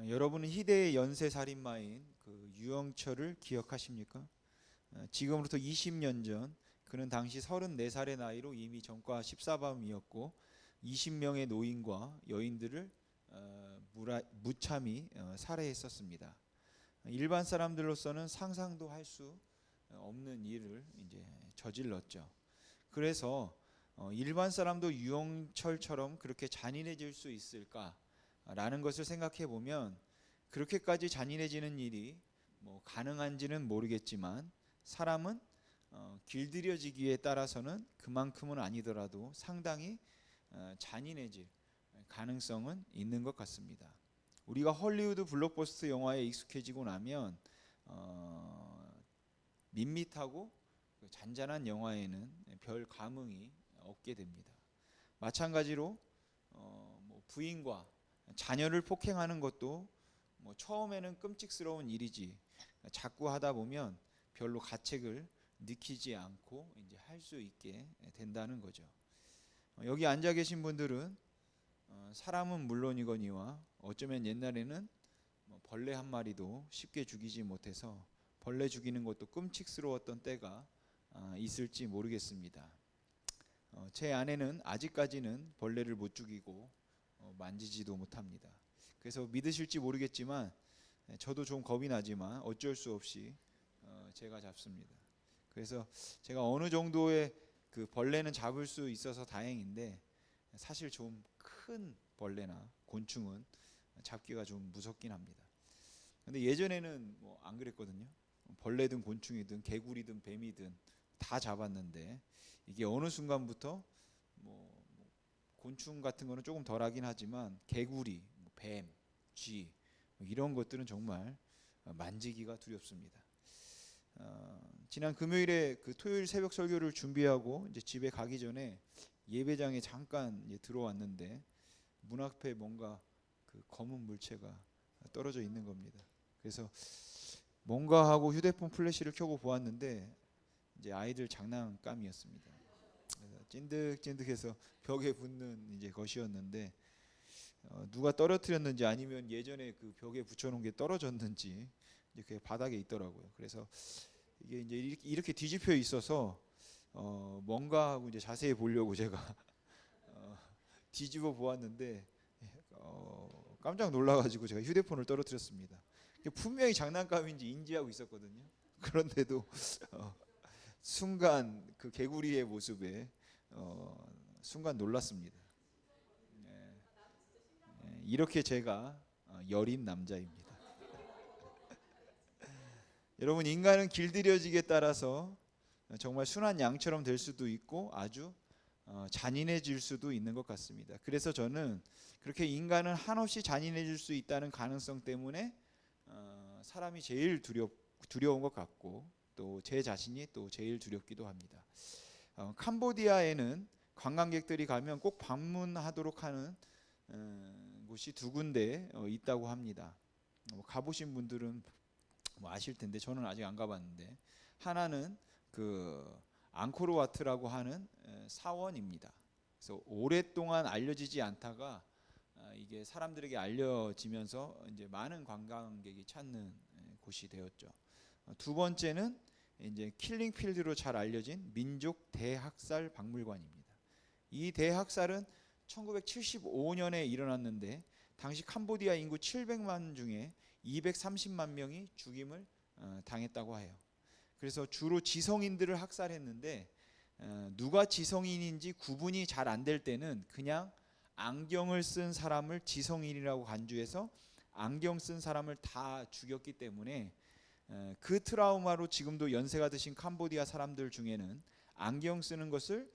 여러분은 희대의 연쇄 살인마인 그 유영철을 기억하십니까? 지금으로부터 20년 전 그는 당시 34살의 나이로 이미 전과 14밤이었고 20명의 노인과 여인들을 무참히 살해했었습니다. 일반 사람들로서는 상상도 할 수 없는 일을 이제 저질렀죠. 그래서 일반 사람도 유영철처럼 그렇게 잔인해질 수 있을까라는 것을 생각해 보면 그렇게까지 잔인해지는 일이 뭐 가능한지는 모르겠지만 사람은 길들여지기에 따라서는 그만큼은 아니더라도 상당히 잔인해질 가능성은 있는 것 같습니다. 우리가 헐리우드 블록버스터 영화에 익숙해지고 나면 밋밋하고 잔잔한 영화에는 별 감흥이 없게 됩니다. 마찬가지로 뭐 부인과 자녀를 폭행하는 것도 뭐 처음에는 끔찍스러운 일이지 자꾸 하다 보면 별로 가책을 느끼지 않고 이제 할 수 있게 된다는 거죠. 여기 앉아 계신 분들은 사람은 물론이거니와 어쩌면 옛날에는 벌레 한 마리도 쉽게 죽이지 못해서 벌레 죽이는 것도 끔찍스러웠던 때가 있을지 모르겠습니다. 제 아내는 아직까지는 벌레를 못 죽이고 만지지도 못합니다. 그래서 믿으실지 모르겠지만 저도 좀 겁이 나지만 어쩔 수 없이 제가 잡습니다. 그래서 제가 어느 정도의 그 벌레는 잡을 수 있어서 다행인데 사실 좀 큰 벌레나 곤충은 잡기가 좀 무섭긴 합니다. 근데 예전에는 뭐 안 그랬거든요. 벌레든 곤충이든 개구리든 뱀이든 다 잡았는데 이게 어느 순간부터 뭐 곤충 같은 거는 조금 덜하긴 하지만 개구리, 뱀, 쥐 이런 것들은 정말 만지기가 두렵습니다. 지난 금요일에 그 토요일 새벽 설교를 준비하고 이제 집에 가기 전에 예배장에 잠깐 이제 들어왔는데 문 앞에 뭔가 그 검은 물체가 떨어져 있는 겁니다. 그래서 뭔가 하고 휴대폰 플래시를 켜고 보았는데 이제 아이들 장난감이었습니다. 찐득찐득해서 벽에 붙는 이제 것이었는데 누가 떨어뜨렸는지 아니면 예전에 그 벽에 붙여놓은 게 떨어졌는지 이제 그 바닥에 있더라고요. 그래서 이게 이제 이렇게 뒤집혀 있어서 뭔가 하고 이제 자세히 보려고 제가 뒤집어 보았는데 깜짝 놀라가지고 제가 휴대폰을 떨어뜨렸습니다. 분명히 장난감인지 인지하고 있었거든요. 그런데도 순간 그 개구리의 모습에 순간 놀랐습니다. 이렇게 제가 여린 남자입니다. 여러분 인간은 길들여지기에 따라서 정말 순한 양처럼 될 수도 있고 아주 잔인해질 수도 있는 것 같습니다. 그래서 저는 그렇게 인간은 한없이 잔인해질 수 있다는 가능성 때문에 사람이 제일 두려운 것 같고 또 제 자신이 또 제일 두렵기도 합니다. 캄보디아에는 관광객들이 가면 꼭 방문하도록 하는 곳이 두 군데 있다고 합니다. 가보신 분들은 뭐 아실 텐데 저는 아직 안 가봤는데 하나는 그 앙코르와트라고 하는 사원입니다. 그래서 오랫동안 알려지지 않다가 이게 사람들에게 알려지면서 이제 많은 관광객이 찾는 곳이 되었죠. 두 번째는 이제 킬링필드로 잘 알려진 민족 대학살 박물관입니다. 이 대학살은 1975년에 일어났는데 당시 캄보디아 인구 700만 중에 230만 명이 죽임을 당했다고 해요. 그래서 주로 지성인들을 학살했는데 누가 지성인인지 구분이 잘 안 될 때는 그냥 안경을 쓴 사람을 지성인이라고 간주해서 안경 쓴 사람을 다 죽였기 때문에 그 트라우마로 지금도 연세가 드신 캄보디아 사람들 중에는 안경 쓰는 것을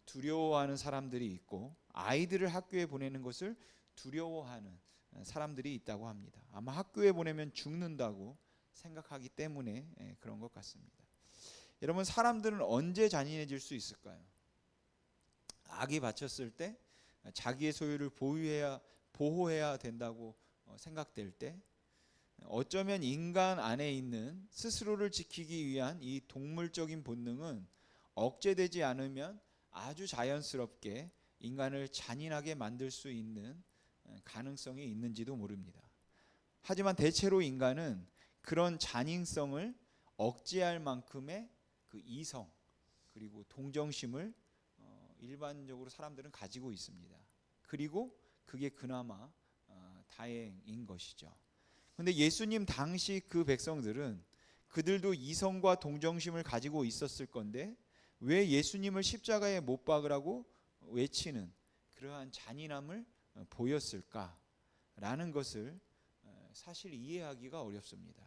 두려워하는 사람들이 있고 아이들을 학교에 보내는 것을 두려워하는 사람들이 있다고 합니다. 아마 학교에 보내면 죽는다고 생각하기 때문에 그런 것 같습니다. 여러분 사람들은 언제 잔인해질 수 있을까요? 악이 바쳤을 때 자기의 소유를 보호해야 된다고 생각될 때 어쩌면 인간 안에 있는 스스로를 지키기 위한 이 동물적인 본능은 억제되지 않으면 아주 자연스럽게 인간을 잔인하게 만들 수 있는 가능성이 있는지도 모릅니다. 하지만 대체로 인간은 그런 잔인성을 억제할 만큼의 그 이성 그리고 동정심을 일반적으로 사람들은 가지고 있습니다. 그리고 그게 그나마 다행인 것이죠. 그런데 예수님 당시 그 백성들은 그들도 이성과 동정심을 가지고 있었을 건데 왜 예수님을 십자가에 못 박으라고 외치는 그러한 잔인함을 보였을까라는 것을 사실 이해하기가 어렵습니다.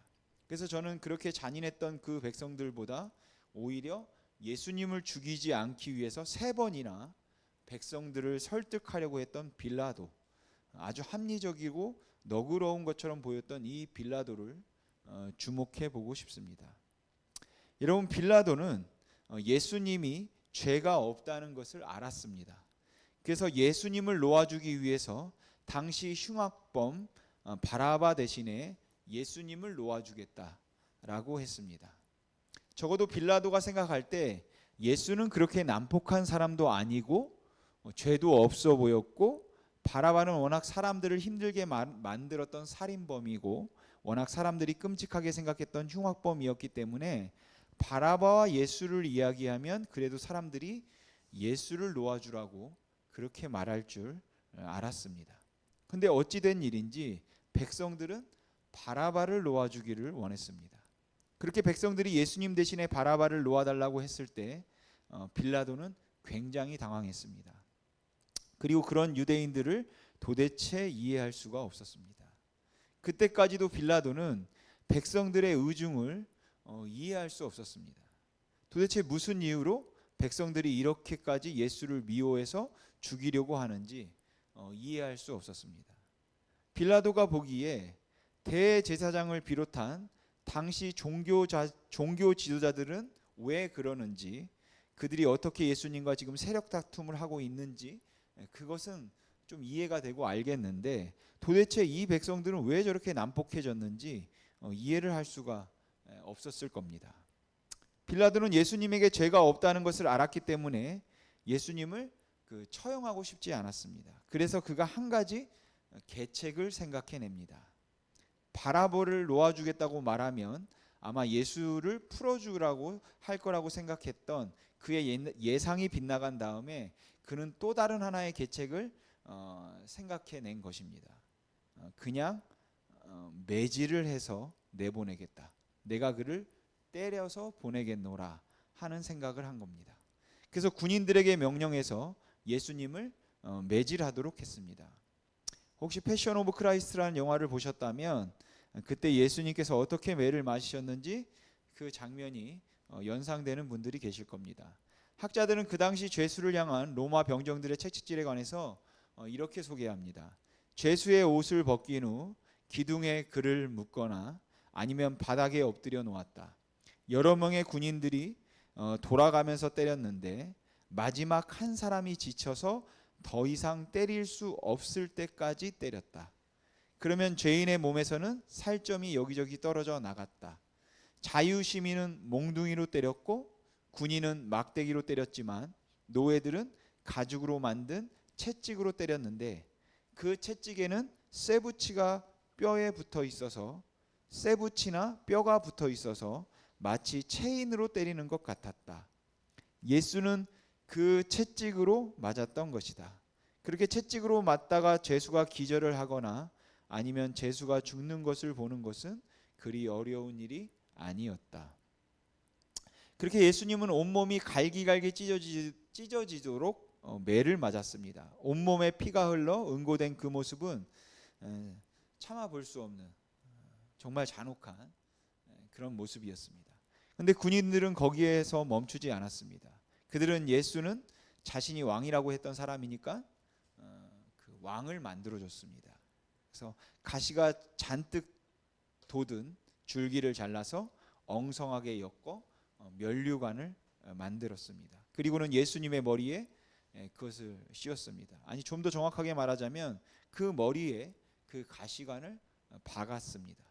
그래서 저는 그렇게 잔인했던 그 백성들보다 오히려 예수님을 죽이지 않기 위해서 3번이나 백성들을 설득하려고 했던 빌라도, 아주 합리적이고 너그러운 것처럼 보였던 이 빌라도를 주목해 보고 싶습니다. 여러분, 빌라도는 예수님이 죄가 없다는 것을 알았습니다. 그래서 예수님을 놓아주기 위해서 당시 흉악범 바라바 대신에 예수님을 놓아주겠다라고 했습니다. 적어도 빌라도가 생각할 때 예수는 그렇게 난폭한 사람도 아니고 죄도 없어 보였고 바라바는 워낙 사람들을 힘들게 만들었던 살인범이고 워낙 사람들이 끔찍하게 생각했던 흉악범이었기 때문에 바라바와 예수를 이야기하면 그래도 사람들이 예수를 놓아주라고 그렇게 말할 줄 알았습니다. 근데 어찌된 일인지 백성들은 바라바를 놓아주기를 원했습니다. 그렇게 백성들이 예수님 대신에 바라바를 놓아달라고 했을 때 빌라도는 굉장히 당황했습니다. 그리고 그런 유대인들을 도대체 이해할 수가 없었습니다. 그때까지도 빌라도는 백성들의 의중을 이해할 수 없었습니다. 도대체 무슨 이유로 백성들이 이렇게까지 예수를 미워해서 죽이려고 하는지 이해할 수 없었습니다. 빌라도가 보기에 대제사장을 비롯한 당시 종교 지도자들은 왜 그러는지, 그들이 어떻게 예수님과 지금 세력 다툼을 하고 있는지 그것은 좀 이해가 되고 알겠는데 도대체 이 백성들은 왜 저렇게 난폭해졌는지 이해를 할 수가 없었을 겁니다. 빌라도는 예수님에게 죄가 없다는 것을 알았기 때문에 예수님을 처형하고 싶지 않았습니다. 그래서 그가 한 가지 계책을 생각해냅니다. 바라바를 놓아주겠다고 말하면 아마 예수를 풀어주라고 할 거라고 생각했던 그의 예상이 빗나간 다음에 그는 또 다른 하나의 계책을 생각해낸 것입니다. 그냥 매질을 해서 내보내겠다. 내가 그를 때려서 보내겠노라 하는 생각을 한 겁니다. 그래서 군인들에게 명령해서 예수님을 매질하도록 했습니다. 혹시 패션 오브 크라이스트라는 영화를 보셨다면 그때 예수님께서 어떻게 매를 맞으셨는지 그 장면이 연상되는 분들이 계실 겁니다. 학자들은 그 당시 죄수를 향한 로마 병정들의 채찍질에 관해서 이렇게 소개합니다. 죄수의 옷을 벗긴 후 기둥에 그를 묶거나 아니면 바닥에 엎드려 놓았다. 여러 명의 군인들이 돌아가면서 때렸는데 마지막 한 사람이 지쳐서 더 이상 때릴 수 없을 때까지 때렸다. 그러면 죄인의 몸에서는 살점이 여기저기 떨어져 나갔다. 자유시민은 몽둥이로 때렸고 군인은 막대기로 때렸지만 노예들은 가죽으로 만든 채찍으로 때렸는데 그 채찍에는 쇠붙이가 뼈에 붙어 있어서 쇠붙이나 뼈가 붙어 있어서 마치 체인으로 때리는 것 같았다. 예수는 그 채찍으로 맞았던 것이다. 그렇게 채찍으로 맞다가 죄수가 기절을 하거나 아니면 죄수가 죽는 것을 보는 것은 그리 어려운 일이 아니었다. 그렇게 예수님은 온몸이 갈기갈기 찢어지도록 매를 맞았습니다. 온몸에 피가 흘러 응고된 그 모습은 참아 볼 수 없는 정말 잔혹한 그런 모습이었습니다. 그런데 군인들은 거기에서 멈추지 않았습니다. 그들은 예수는 자신이 왕이라고 했던 사람이니까 그 왕을 만들어줬습니다. 그래서 가시가 잔뜩 돋은 줄기를 잘라서 엉성하게 엮어 면류관을 만들었습니다. 그리고는 예수님의 머리에 그것을 씌웠습니다. 아니 좀 더 정확하게 말하자면 그 머리에 그 가시관을 박았습니다.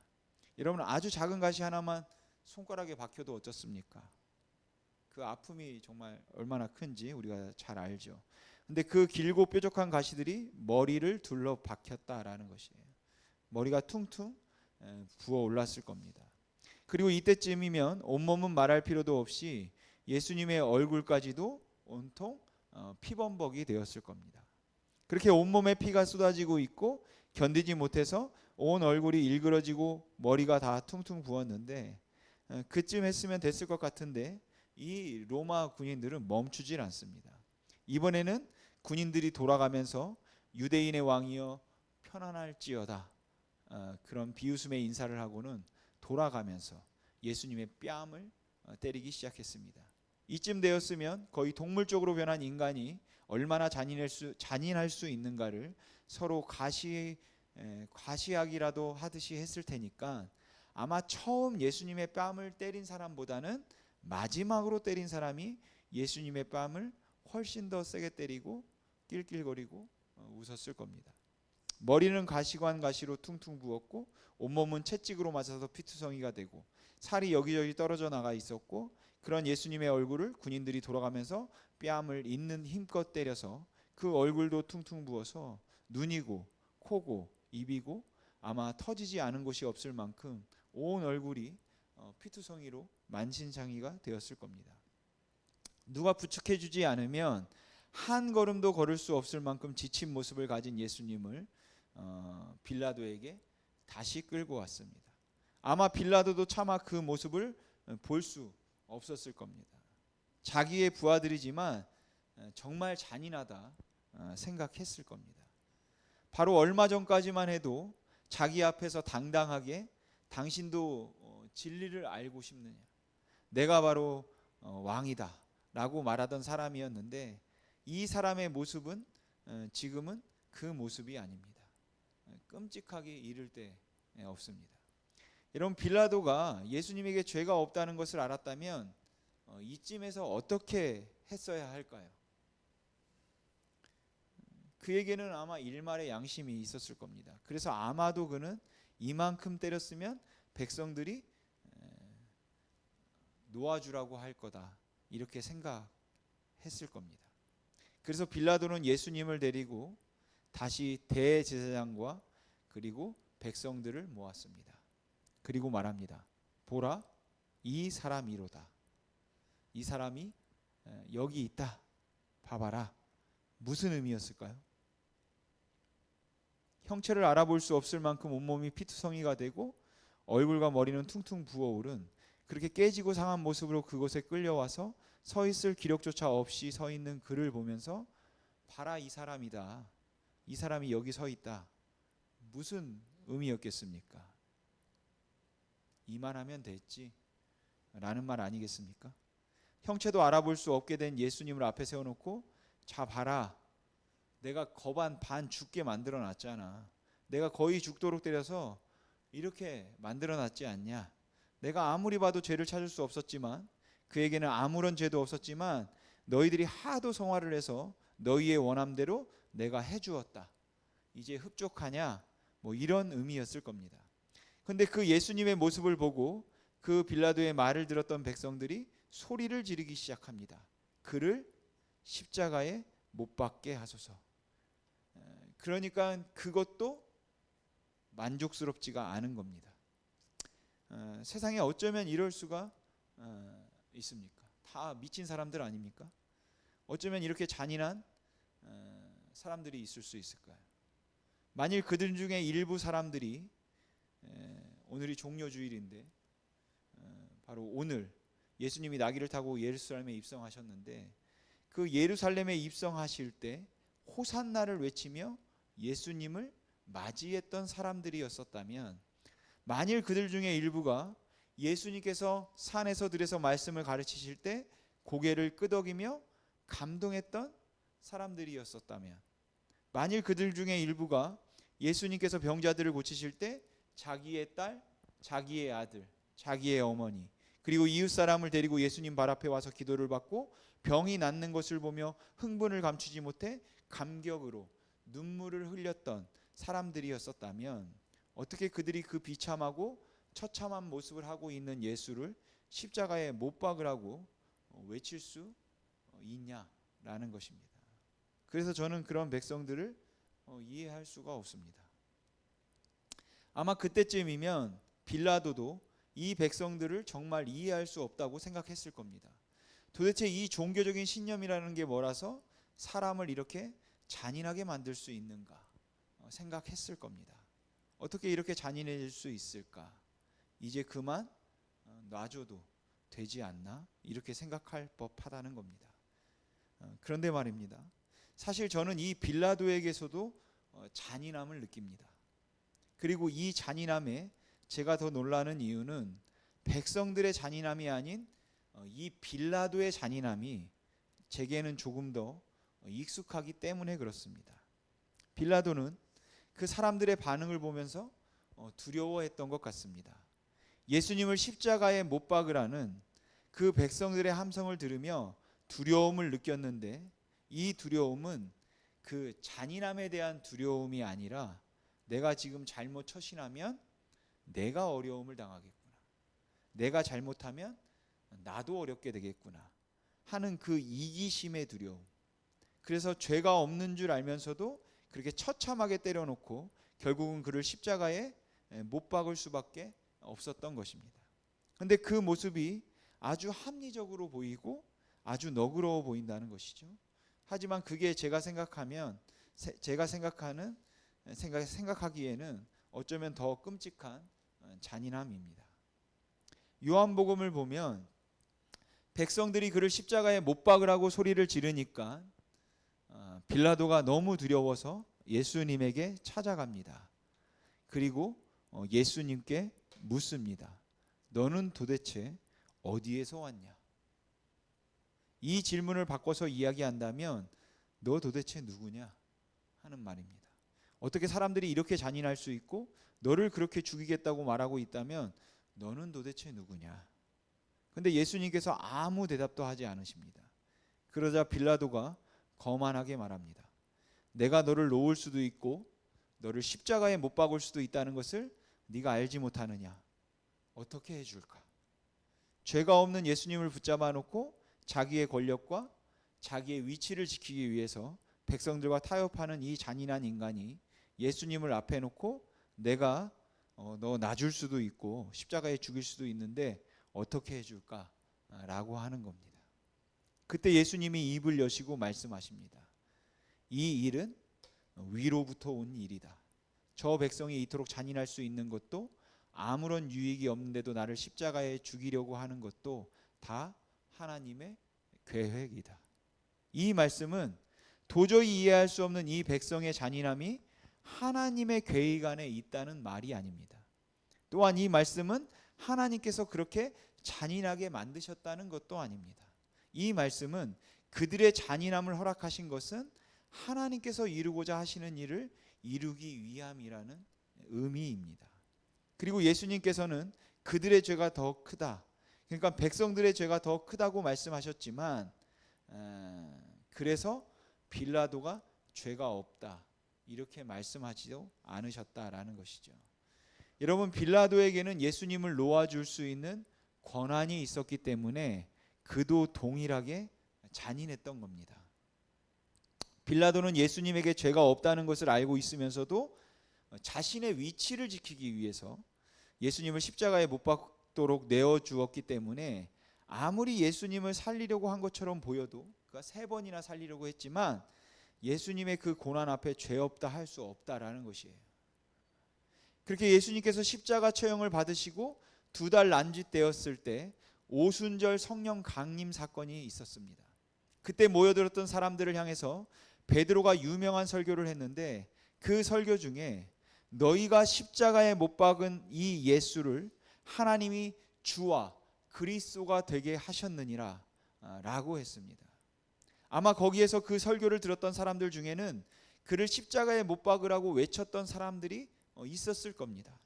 여러분 아주 작은 가시 하나만 손가락에 박혀도 어떻습니까? 그 아픔이 정말 얼마나 큰지 우리가 잘 알죠. 근데 그 길고 뾰족한 가시들이 머리를 둘러 박혔다라는 것이에요. 머리가 퉁퉁 부어 올랐을 겁니다. 그리고 이때쯤이면 온몸은 말할 필요도 없이 예수님의 얼굴까지도 온통 피범벅이 되었을 겁니다. 그렇게 온몸에 피가 쏟아지고 있고 견디지 못해서 온 얼굴이 일그러지고 머리가 다 퉁퉁 부었는데, 그쯤 했으면 됐을 것 같은데 이 로마 군인들은 멈추질 않습니다. 이번에는 군인들이 돌아가면서 유대인의 왕이여 편안할지어다, 그런 비웃음의 인사를 하고는 돌아가면서 예수님의 뺨을 때리기 시작했습니다. 이쯤 되었으면 거의 동물적으로 변한 인간이 얼마나 잔인할 수 있는가를 서로 과시하기라도 하듯이 했을 테니까, 아마 처음 예수님의 뺨을 때린 사람보다는 마지막으로 때린 사람이 예수님의 뺨을 훨씬 더 세게 때리고 낄낄거리고 웃었을 겁니다. 머리는 가시로 퉁퉁 부었고 온몸은 채찍으로 맞아서 피투성이가 되고 살이 여기저기 떨어져 나가 있었고, 그런 예수님의 얼굴을 군인들이 돌아가면서 뺨을 있는 힘껏 때려서 그 얼굴도 퉁퉁 부어서 눈이고 코고 입이고 아마 터지지 않은 곳이 없을 만큼 온 얼굴이 피투성이로 만신창이가 되었을 겁니다. 누가 부축해주지 않으면 한 걸음도 걸을 수 없을 만큼 지친 모습을 가진 예수님을 빌라도에게 다시 끌고 왔습니다. 아마 빌라도도 차마 그 모습을 볼 수 없었을 겁니다. 자기의 부하들이지만 정말 잔인하다 생각했을 겁니다. 바로 얼마 전까지만 해도 자기 앞에서 당당하게 당신도 진리를 알고 싶느냐, 내가 바로 왕이다 라고 말하던 사람이었는데, 이 사람의 모습은 지금은 그 모습이 아닙니다. 끔찍하게 이를 데 없습니다. 여러분, 빌라도가 예수님에게 죄가 없다는 것을 알았다면 이쯤에서 어떻게 했어야 할까요? 그에게는 아마 일말의 양심이 있었을 겁니다. 그래서 아마도 그는 이만큼 때렸으면 백성들이 놓아주라고 할 거다, 이렇게 생각했을 겁니다. 그래서 빌라도는 예수님을 데리고 다시 대제사장과 그리고 백성들을 모았습니다. 그리고 말합니다. 보라, 이 사람이로다. 이 사람이 여기 있다. 봐봐라. 무슨 의미였을까요? 형체를 알아볼 수 없을 만큼 온몸이 피투성이가 되고 얼굴과 머리는 퉁퉁 부어오른, 그렇게 깨지고 상한 모습으로 그곳에 끌려와서 서 있을 기력조차 없이 서 있는 그를 보면서 봐라, 이 사람이다. 이 사람이 여기 서 있다. 무슨 의미였겠습니까? 이만하면 됐지 라는 말 아니겠습니까? 형체도 알아볼 수 없게 된 예수님을 앞에 세워놓고, 자 봐라, 내가 거반 반 죽게 만들어 놨잖아. 내가 거의 죽도록 때려서 이렇게 만들어 놨지 않냐. 내가 아무리 봐도 죄를 찾을 수 없었지만, 그에게는 아무런 죄도 없었지만 너희들이 하도 성화를 해서 너희의 원함대로 내가 해주었다. 이제 흡족하냐, 뭐 이런 의미였을 겁니다. 근데 그 예수님의 모습을 보고 그 빌라도의 말을 들었던 백성들이 소리를 지르기 시작합니다. 그를 십자가에 못 박게 하소서. 그러니까 그것도 만족스럽지가 않은 겁니다. 세상에 어쩌면 이럴 수가 있습니까? 다 미친 사람들 아닙니까? 어쩌면 이렇게 잔인한 사람들이 있을 수 있을까요? 만일 그들 중에 일부 사람들이, 오늘이 종려주일인데 바로 오늘 예수님이 나귀를 타고 예루살렘에 입성하셨는데, 그 예루살렘에 입성하실 때 호산나를 외치며 예수님을 맞이했던 사람들이었었다면, 만일 그들 중에 일부가 예수님께서 산에서 들에서 말씀을 가르치실 때 고개를 끄덕이며 감동했던 사람들이었었다면, 만일 그들 중에 일부가 예수님께서 병자들을 고치실 때 자기의 딸, 자기의 아들, 자기의 어머니, 그리고 이웃 사람을 데리고 예수님 발 앞에 와서 기도를 받고 병이 낫는 것을 보며 흥분을 감추지 못해 감격으로 눈물을 흘렸던 사람들이었었다면, 어떻게 그들이 그 비참하고 처참한 모습을 하고 있는 예수를 십자가에 못 박으라고 외칠 수 있냐라는 것입니다. 그래서 저는 그런 백성들을 이해할 수가 없습니다. 아마 그때쯤이면 빌라도도 이 백성들을 정말 이해할 수 없다고 생각했을 겁니다. 도대체 이 종교적인 신념이라는 게 뭐라서 사람을 이렇게 잔인하게 만들 수 있는가 생각했을 겁니다. 어떻게 이렇게 잔인해질 수 있을까? 이제 그만 놔줘도 되지 않나? 이렇게 생각할 법하다는 겁니다. 그런데 말입니다. 사실 저는 이 빌라도에게서도 잔인함을 느낍니다. 그리고 이 잔인함에 제가 더 놀라는 이유는 백성들의 잔인함이 아닌 이 빌라도의 잔인함이 제게는 조금 더 익숙하기 때문에 그렇습니다. 빌라도는 그 사람들의 반응을 보면서 두려워했던 것 같습니다. 예수님을 십자가에 못 박으라는 그 백성들의 함성을 들으며 두려움을 느꼈는데, 이 두려움은 그 잔인함에 대한 두려움이 아니라 내가 지금 잘못 처신하면 내가 어려움을 당하겠구나, 내가 잘못하면 나도 어렵게 되겠구나 하는 그 이기심의 두려움. 그래서 죄가 없는 줄 알면서도 그렇게 처참하게 때려놓고 결국은 그를 십자가에 못 박을 수밖에 없었던 것입니다. 그런데 그 모습이 아주 합리적으로 보이고 아주 너그러워 보인다는 것이죠. 하지만 그게 제가 생각하기에는 어쩌면 더 끔찍한 잔인함입니다. 요한복음을 보면 백성들이 그를 십자가에 못 박으라고 소리를 지르니까 빌라도가 너무 두려워서 예수님에게 찾아갑니다. 그리고 예수님께 묻습니다. 너는 도대체 어디에서 왔냐? 이 질문을 바꿔서 이야기한다면 너 도대체 누구냐 하는 말입니다. 어떻게 사람들이 이렇게 잔인할 수 있고 너를 그렇게 죽이겠다고 말하고 있다면 너는 도대체 누구냐? 근데 예수님께서 아무 대답도 하지 않으십니다. 그러자 빌라도가 거만하게 말합니다. 내가 너를 놓을 수도 있고 너를 십자가에 못 박을 수도 있다는 것을 네가 알지 못하느냐? 어떻게 해줄까? 죄가 없는 예수님을 붙잡아 놓고 자기의 권력과 자기의 위치를 지키기 위해서 백성들과 타협하는 이 잔인한 인간이 예수님을 앞에 놓고 내가 너 놔줄 수도 있고 십자가에 죽일 수도 있는데 어떻게 해줄까? 라고 하는 겁니다. 그때 예수님이 입을 여시고 말씀하십니다. 이 일은 위로부터 온 일이다. 저 백성이 이토록 잔인할 수 있는 것도, 아무런 유익이 없는데도 나를 십자가에 죽이려고 하는 것도 다 하나님의 계획이다. 이 말씀은 도저히 이해할 수 없는 이 백성의 잔인함이 하나님의 계획 안에 있다는 말이 아닙니다. 또한 이 말씀은 하나님께서 그렇게 잔인하게 만드셨다는 것도 아닙니다. 이 말씀은 그들의 잔인함을 허락하신 것은 하나님께서 이루고자 하시는 일을 이루기 위함이라는 의미입니다. 그리고 예수님께서는 그들의 죄가 더 크다, 그러니까 백성들의 죄가 더 크다고 말씀하셨지만 그래서 빌라도가 죄가 없다 이렇게 말씀하지도 않으셨다라는 것이죠. 여러분, 빌라도에게는 예수님을 놓아줄 수 있는 권한이 있었기 때문에 그도 동일하게 잔인했던 겁니다. 빌라도는 예수님에게 죄가 없다는 것을 알고 있으면서도 자신의 위치를 지키기 위해서 예수님을 십자가에 못 박도록 내어주었기 때문에 아무리 예수님을 살리려고 한 것처럼 보여도, 그가 3번이나 살리려고 했지만 예수님의 그 고난 앞에 죄 없다 할 수 없다라는 것이에요. 그렇게 예수님께서 십자가 처형을 받으시고 2달 난짓되었을 때 오순절 성령 강림 사건이 있었습니다. 그때 모여들었던 사람들을 향해서 베드로가 유명한 설교를 했는데, 그 설교 중에 너희가 십자가에 못 박은 이 예수를 하나님이 주와 그리스도가 되게 하셨느니라 라고 했습니다. 아마 거기에서 그 설교를 들었던 사람들 중에는 그를 십자가에 못 박으라고 외쳤던 사람들이 있었을 겁니다.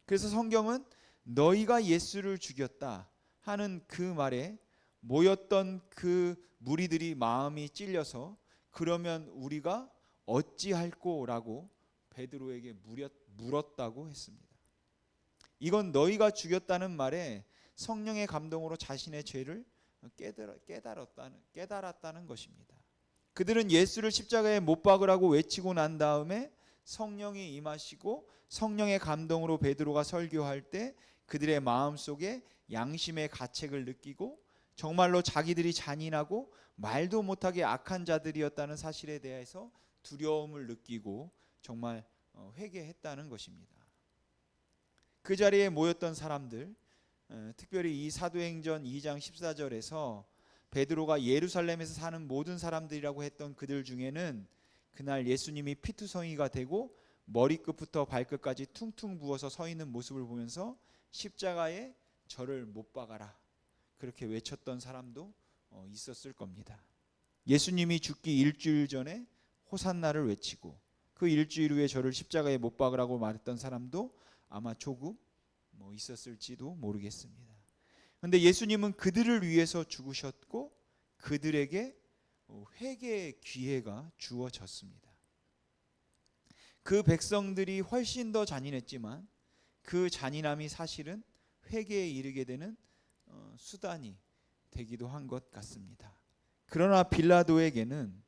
그래서 성경은 너희가 예수를 죽였다 하는 그 말에 모였던 그 무리들이 마음이 찔려서 그러면 우리가 어찌할꼬라고 베드로에게 물었다고 했습니다. 이건 너희가 죽였다는 말에 성령의 감동으로 자신의 죄를 깨달았다는 것입니다. 그들은 예수를 십자가에 못 박으라고 외치고 난 다음에 성령이 임하시고 성령의 감동으로 베드로가 설교할 때 그들의 마음속에 양심의 가책을 느끼고 정말로 자기들이 잔인하고 말도 못하게 악한 자들이었다는 사실에 대해서 두려움을 느끼고 정말 회개했다는 것입니다. 그 자리에 모였던 사람들, 특별히 이 사도행전 2장 14절에서 베드로가 예루살렘에서 사는 모든 사람들이라고 했던 그들 중에는 그날 예수님이 피투성이가 되고 머리끝부터 발끝까지 퉁퉁 부어서 서 있는 모습을 보면서 십자가에 저를 못 박아라, 그렇게 외쳤던 사람도 있었을 겁니다. 예수님이 죽기 일주일 전에 호산나를 외치고 그 일주일 후에 저를 십자가에 못 박으라고 말했던 사람도 아마 조금 있었을지도 모르겠습니다. 그런데 예수님은 그들을 위해서 죽으셨고 그들에게 회개의 기회가 주어졌습니다. 그 백성들이 훨씬 더 잔인했지만 그 잔인함이 사실은 회개에 이르게 되는 수단이 되기도 한 것 같습니다. 그러나 빌라도에게는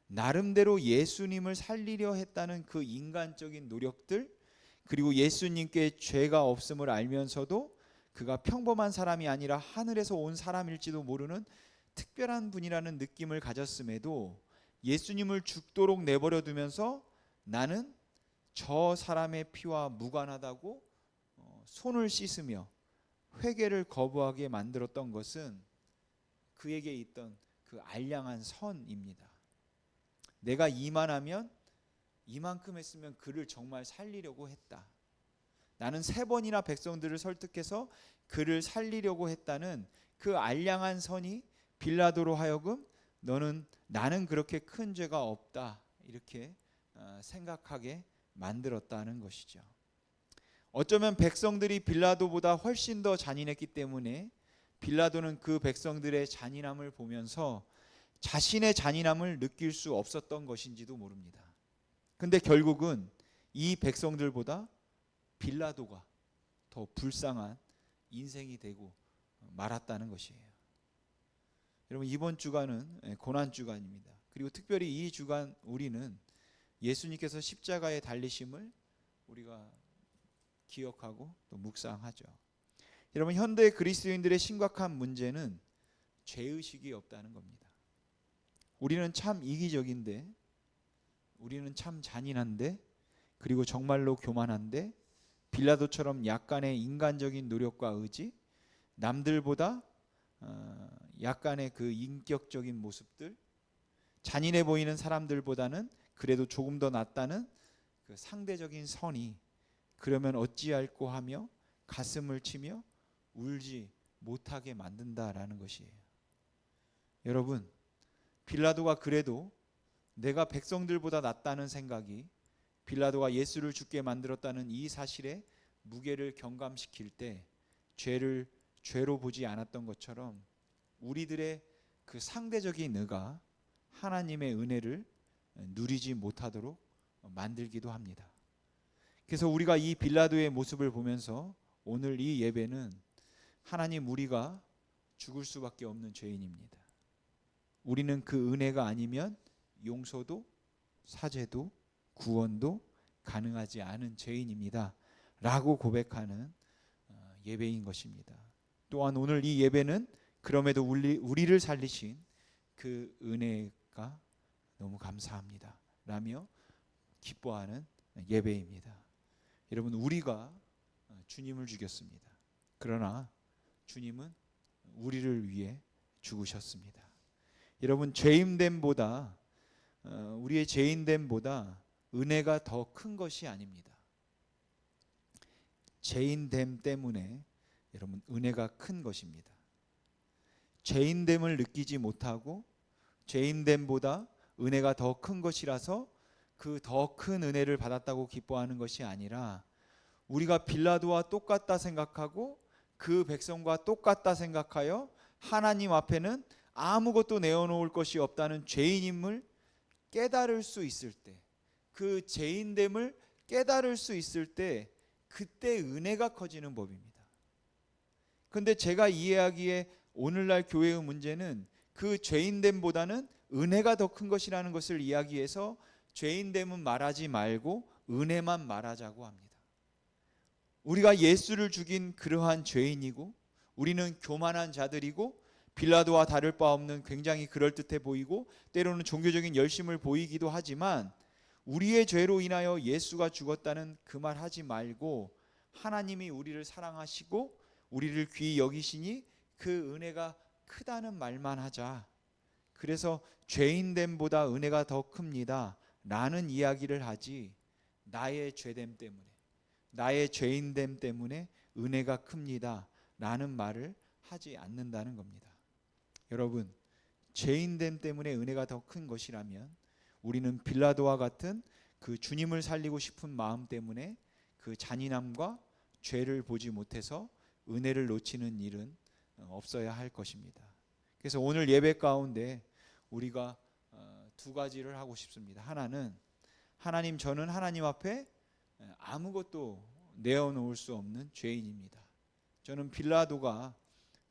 나름대로 예수님을 살리려 했다는 그 인간적인 노력들, 그리고 예수님께 죄가 없음을 알면서도 그가 평범한 사람이 아니라 하늘에서 온 사람일지도 모르는 특별한 분이라는 느낌을 가졌음에도 예수님을 죽도록 내버려 두면서 나는 저 사람의 피와 무관하다고 손을 씻으며 회개를 거부하게 만들었던 것은 그에게 있던 그 알량한 선입니다. 내가 이만하면 이만큼 했으면 그를 정말 살리려고 했다. 나는 3번이나 백성들을 설득해서 그를 살리려고 했다는 그 알량한 선이 빌라도로 하여금 나는 그렇게 큰 죄가 없다, 이렇게 생각하게 만들었다는 것이죠. 어쩌면 백성들이 빌라도보다 훨씬 더 잔인했기 때문에 빌라도는 그 백성들의 잔인함을 보면서 자신의 잔인함을 느낄 수 없었던 것인지도 모릅니다. 근데 결국은 이 백성들보다 빌라도가 더 불쌍한 인생이 되고 말았다는 것이에요. 여러분, 이번 주간은 고난 주간입니다. 그리고 특별히 이 주간 우리는 예수님께서 십자가에 달리심을 우리가 기억하고 또 묵상하죠. 여러분, 현대 그리스도인들의 심각한 문제는 죄의식이 없다는 겁니다. 우리는 참 이기적인데, 우리는 참 잔인한데, 그리고 정말로 교만한데, 빌라도처럼 약간의 인간적인 노력과 의지, 남들보다 약간의 그 인격적인 모습들, 잔인해 보이는 사람들보다는 그래도 조금 더 낫다는 그 상대적인 선이, 그러면 어찌할꼬 하며 가슴을 치며 울지 못하게 만든다라는 것이에요. 여러분, 빌라도가 그래도 내가 백성들보다 낫다는 생각이 빌라도가 예수를 죽게 만들었다는 이 사실에 무게를 경감시킬 때 죄를 죄로 보지 않았던 것처럼 우리들의 그 상대적인 의가 하나님의 은혜를 누리지 못하도록 만들기도 합니다. 그래서 우리가 이 빌라도의 모습을 보면서 오늘 이 예배는 하나님, 우리가 죽을 수밖에 없는 죄인입니다. 우리는 그 은혜가 아니면 용서도 사죄도 구원도 가능하지 않은 죄인입니다 라고 고백하는 예배인 것입니다. 또한 오늘 이 예배는 그럼에도 우리를 살리신 그 은혜가 너무 감사합니다 라며 기뻐하는 예배입니다. 여러분, 우리가 주님을 죽였습니다. 그러나 주님은 우리를 위해 죽으셨습니다. 여러분, 죄인됨보다 우리의 죄인됨보다 은혜가 더 큰 것이 아닙니다. 죄인됨 때문에 여러분 은혜가 큰 것입니다. 죄인됨을 느끼지 못하고 죄인됨보다 은혜가 더 큰 것이라서 그 더 큰 은혜를 받았다고 기뻐하는 것이 아니라 우리가 빌라도와 똑같다 생각하고 그 백성과 똑같다 생각하여 하나님 앞에는 아무것도 내어놓을 것이 없다는 죄인임을 깨달을 수 있을 때, 그 죄인됨을 깨달을 수 있을 때 그때 은혜가 커지는 법입니다. 그런데 제가 이해하기에 오늘날 교회의 문제는 그 죄인됨보다는 은혜가 더 큰 것이라는 것을 이야기해서 죄인됨은 말하지 말고 은혜만 말하자고 합니다. 우리가 예수를 죽인 그러한 죄인이고 우리는 교만한 자들이고 빌라도와 다를 바 없는 굉장히 그럴듯해 보이고 때로는 종교적인 열심을 보이기도 하지만 우리의 죄로 인하여 예수가 죽었다는 그 말 하지 말고 하나님이 우리를 사랑하시고 우리를 귀히 여기시니 그 은혜가 크다는 말만 하자. 그래서 죄인됨보다 은혜가 더 큽니다 라는 이야기를 하지, 나의 죄됨 때문에, 나의 죄인됨 때문에 은혜가 큽니다 라는 말을 하지 않는다는 겁니다. 여러분, 죄인됨 때문에 은혜가 더 큰 것이라면 우리는 빌라도와 같은 그 주님을 살리고 싶은 마음 때문에 그 잔인함과 죄를 보지 못해서 은혜를 놓치는 일은 없어야 할 것입니다. 그래서 오늘 예배 가운데 우리가 두 가지를 하고 싶습니다. 하나는, 하나님, 저는 하나님 앞에 아무것도 내어놓을 수 없는 죄인입니다. 저는 빌라도가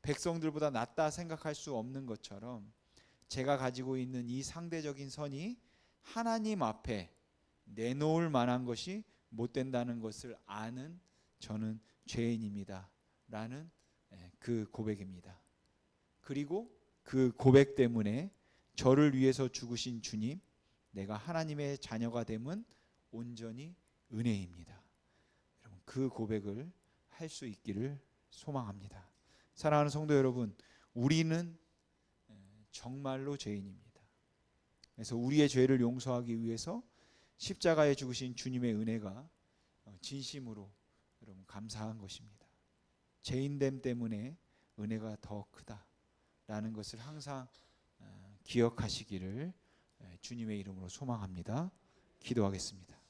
백성들보다 낫다 생각할 수 없는 것처럼 제가 가지고 있는 이 상대적인 선이 하나님 앞에 내놓을 만한 것이 못 된다는 것을 아는 저는 죄인입니다 라는 그 고백입니다. 그리고 그 고백 때문에 저를 위해서 죽으신 주님, 내가 하나님의 자녀가 됨은 온전히 은혜입니다. 여러분, 그 고백을 할 수 있기를 소망합니다. 사랑하는 성도 여러분, 우리는 정말로 죄인입니다. 그래서 우리의 죄를 용서하기 위해서 십자가에 죽으신 주님의 은혜가 진심으로 여러분 감사한 것입니다. 죄인됨 때문에 은혜가 더 크다라는 것을 항상 기억하시기를 주님의 이름으로 소망합니다. 기도하겠습니다.